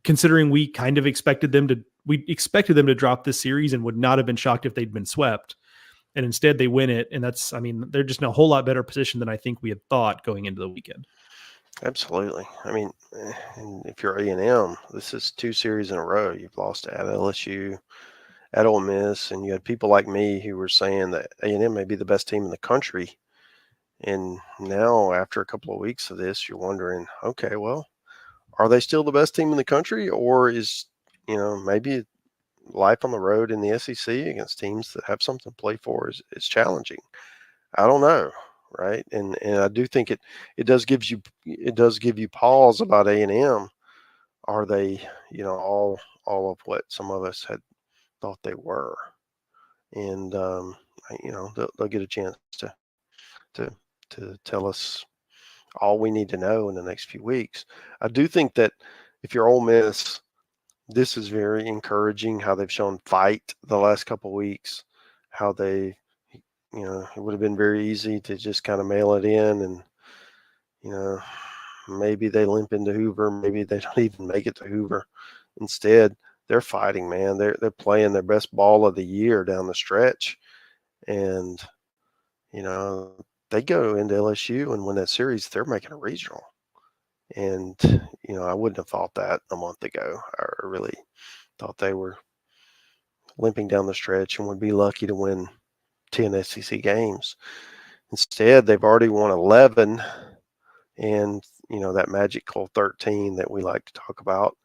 Considering we expected them to drop this series and would not have been shocked if they'd been swept, and instead they win it, and they're just in a whole lot better position than I think we had thought going into the weekend. Absolutely. I mean, if you're A&M, this is 2 series in a row. You've lost at LSU, at Ole Miss, and you had people like me who were saying that A&M may be the best team in the country. And now, after a couple of weeks of this, you're wondering, okay, well, are they still the best team in the country, or is, maybe life on the road in the SEC against teams that have something to play for is challenging? I don't know. Right. And I do think it does give you pause about A&M. Are they, all of what some of us had thought they were? And, they'll get a chance to tell us all we need to know in the next few weeks. I do think that if you're Ole Miss, this is very encouraging how they've shown fight the last couple of weeks, how they, it would have been very easy to just kind of mail it in and, maybe they limp into Hoover. Maybe they don't even make it to Hoover. Instead, they're fighting, man. They're playing their best ball of the year down the stretch. And, they go into LSU and win that series, they're making a regional. And, I wouldn't have thought that a month ago. I really thought they were limping down the stretch and would be lucky to win 10 SEC games. Instead, they've already won 11, and that magical 13 that we like to talk about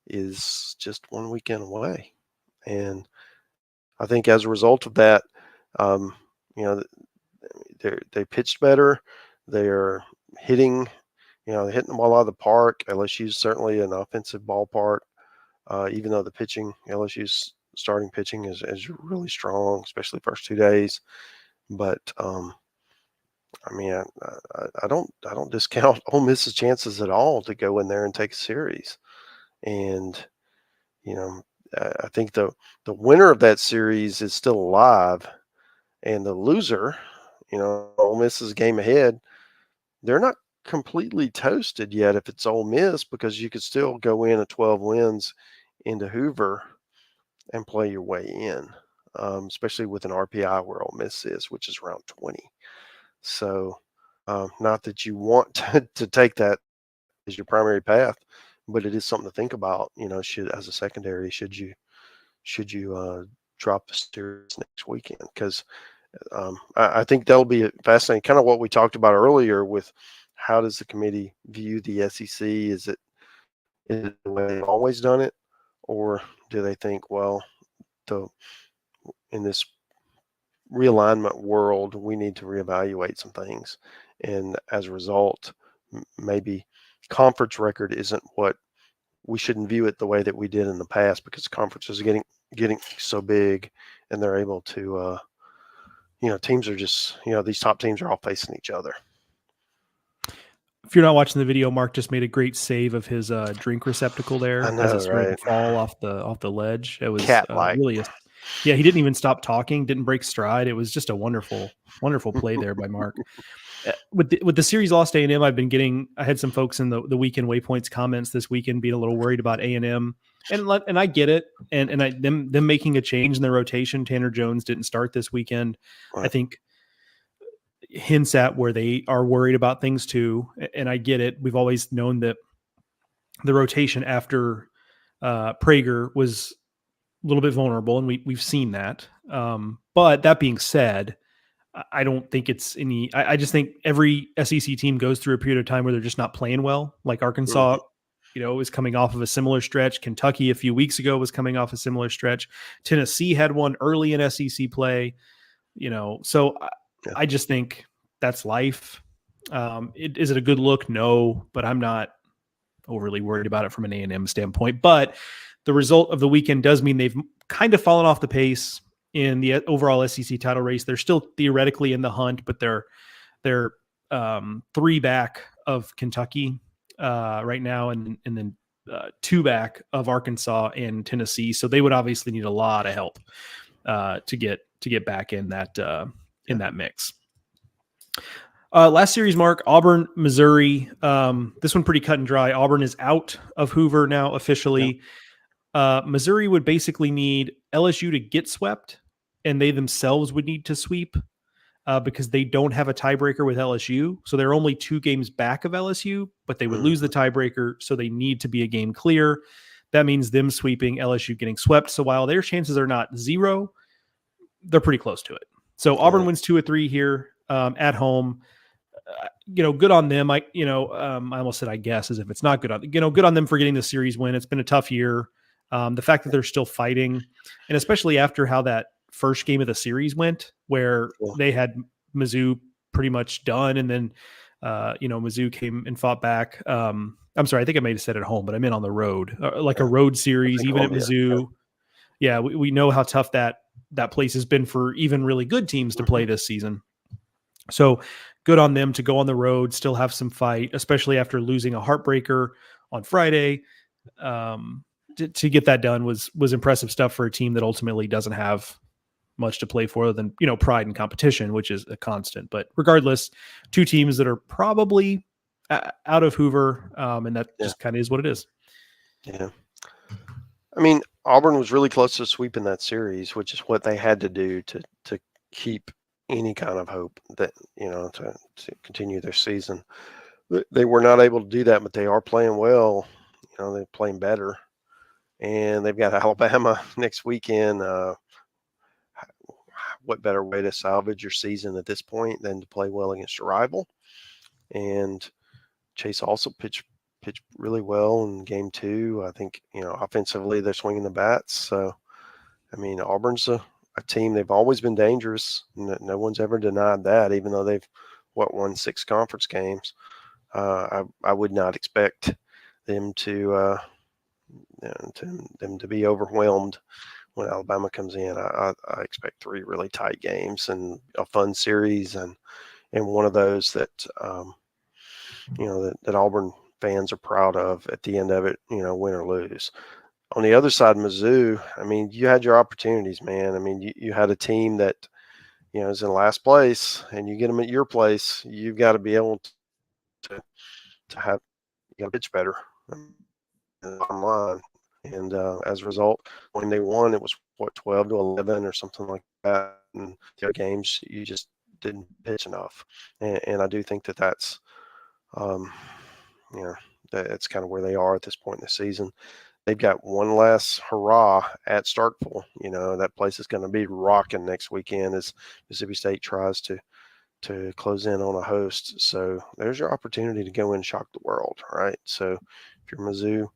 is just one weekend away. And I think as a result of that, they pitched better. They're hitting, they're hitting the ball out of the park. LSU's certainly an offensive ballpark, even though the pitching, LSU's starting pitching is really strong, especially first 2 days. But I mean, I don't discount Ole Miss's chances at all to go in there and take a series. And I think the winner of that series is still alive, and the loser, Ole Miss's game ahead, they're not completely toasted yet if it's Ole Miss, because you could still go in at 12 wins into Hoover and play your way in, especially with an RPI where Ole Miss is, which is around 20. So not that you want to take that as your primary path, but it is something to think about, as a secondary, should you drop the series next weekend? Because I think that'll be fascinating, kind of what we talked about earlier with how does the committee view the SEC? Is it the way they've always done it, or do they think, well, in this realignment world, we need to reevaluate some things, and as a result, maybe conference record isn't what we shouldn't view it the way that we did in the past, because conferences are getting so big, and they're able to, teams are just, these top teams are all facing each other. if you're not watching the video, Mark just made a great save of his drink receptacle there I know, as it started right? to fall off the ledge. It was Cat-like. really yeah. He didn't even stop talking, didn't break stride. It was just a wonderful play there by Mark. With the series lost A&M, I had some folks in the weekend waypoints comments this weekend being a little worried about A&M, and I get it, and them making a change in their rotation. Tanner Jones didn't start this weekend. Right. I think hints at where they are worried about things too, and I get it. We've always known that the rotation after Prager was a little bit vulnerable, and we've seen that. But that being said, I don't think it's any. I just think every SEC team goes through a period of time where they're just not playing well. Like Arkansas, is coming off of a similar stretch. Kentucky a few weeks ago was coming off a similar stretch. Tennessee had one early in SEC play. So I just think that's life. Is it a good look? No, but I'm not overly worried about it from an A&M standpoint. But the result of the weekend does mean they've kind of fallen off the pace in the overall SEC title race. They're still theoretically in the hunt, but they're 3 back of Kentucky right now, and then 2 back of Arkansas and Tennessee. So they would obviously need a lot of help to get back in that mix. Last series, Mark, Auburn, Missouri. This one pretty cut and dry. Auburn is out of Hoover now officially. Missouri would basically need LSU to get swept, and they themselves would need to sweep because they don't have a tiebreaker with LSU. So they're only 2 games back of LSU, but they would lose the tiebreaker, so they need to be a game clear. That means them sweeping, LSU getting swept. So while their chances are not 0, they're pretty close to it. So Auburn wins 2 of 3 here at home. Good on them. I almost said I guess as if it's not good on them for getting the series win. It's been a tough year. The fact that they're still fighting, and especially after how that first game of the series went, where they had Mizzou pretty much done, and then Mizzou came and fought back. I'm sorry, I think I may have said at home, but I meant on the road, like a road series, even at Mizzou. Yeah, we know how tough that place has been for even really good teams to play this season. So good on them to go on the road, still have some fight, especially after losing a heartbreaker on Friday. To get that done was impressive stuff for a team that ultimately doesn't have much to play for than pride and competition, which is a constant. But regardless, 2 teams that are probably out of Hoover, and that just kind of is what it is. Yeah, I mean, Auburn was really close to sweeping that series, which is what they had to do to keep any kind of hope that to continue their season. They were not able to do that, but they are playing well. They're playing better. And they've got Alabama next weekend. What better way to salvage your season at this point than to play well against your rival? And Chase also pitched really well in game 2. I think, offensively they're swinging the bats. So, I mean, Auburn's a team. They've always been dangerous. No one's ever denied that, even though they've won 6 conference games. I would not expect them to be overwhelmed when Alabama comes in. I expect 3 really tight games and a fun series, and one of those that that Auburn fans are proud of at the end of it, win or lose. On the other side, Mizzou, I mean, you had your opportunities, man. I mean, you had a team that is in last place, and you get them at your place. You've got to be able to have pitch better. Online. And as a result, when they won, it was 12-11 or something like that. And the other games, you just didn't pitch enough. And I do think that's, that's kind of where they are at this point in the season. They've got one last hurrah at Starkville. That place is going to be rocking next weekend as Mississippi State tries to close in on a host. So there's your opportunity to go in and shock the world, right? So if you're Mizzou,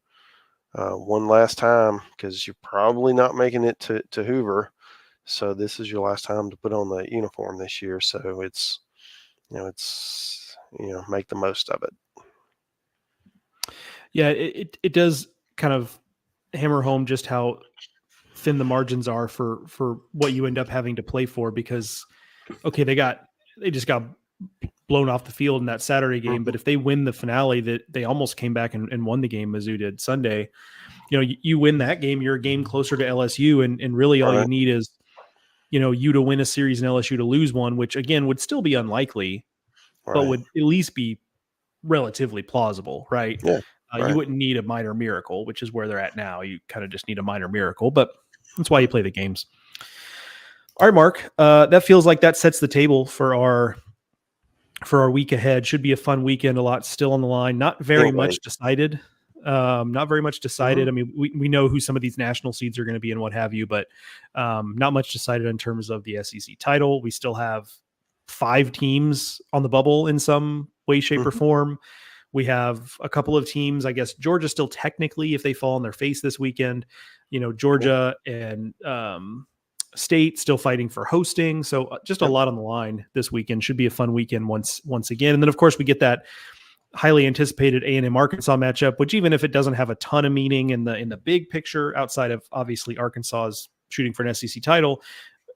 one last time, because you're probably not making it to Hoover. So this is your last time to put on the uniform this year. So it's make the most of it. Yeah, it does kind of hammer home just how thin the margins are for what you end up having to play for, because, okay, they just got blown off the field in that Saturday game. But if they win the finale, that they almost came back and won the game, Mizzou did Sunday. You win that game, you're a game closer to LSU, and really all you need is, you to win a series and LSU to lose one, which again would still be unlikely, but would at least be relatively plausible, right? Yeah. You wouldn't need a minor miracle, which is where they're at now. You kind of just need a minor miracle, but that's why you play the games. All right, Mark, that feels like that sets the table for our week ahead. Should be a fun weekend. A lot still on the line. Not very much decided. Not very much decided. I mean, we know who some of these national seeds are going to be and what have you, but not much decided in terms of the SEC title. We still have 5 teams on the bubble in some way, shape, or form. We have a couple of teams. I guess Georgia still technically, if they fall on their face this weekend, Georgia and State still fighting for hosting. So just a lot on the line this weekend. Should be a fun weekend once again. And then of course we get that highly anticipated A&M Arkansas matchup, which even if it doesn't have a ton of meaning in the big picture, outside of obviously Arkansas's shooting for an SEC title,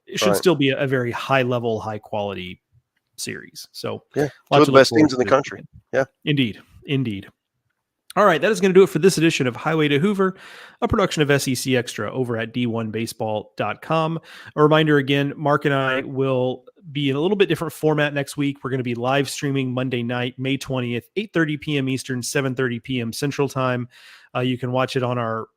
it should still be a very high level, high quality series. So two of the best teams in the country. Yeah, indeed. All right, that is going to do it for this edition of Highway to Hoover, a production of SEC Extra over at d1baseball.com. A reminder again, Mark and I will be in a little bit different format next week. We're going to be live streaming Monday night, May 20th, 8:30 p.m. Eastern, 7:30 p.m. Central Time. You can watch it on our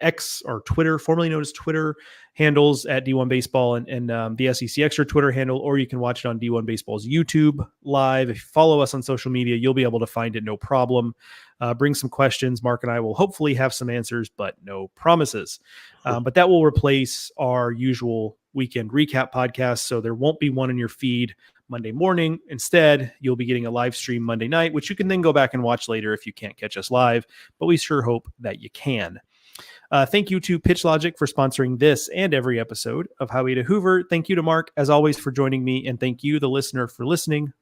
X or Twitter, formerly known as Twitter, handles at D1 Baseball and the SEC Extra Twitter handle, or you can watch it on D1 Baseball's YouTube live. If you follow us on social media, you'll be able to find it, no problem. Bring some questions. Mark and I will hopefully have some answers, but no promises. But that will replace our usual weekend recap podcast, so there won't be one in your feed Monday morning. Instead, you'll be getting a live stream Monday night, which you can then go back and watch later if you can't catch us live, but we sure hope that you can. Thank you to Pitch Logic for sponsoring this and every episode of Highway to Hoover. Thank you to Mark, as always, for joining me, and thank you, the listener, for listening.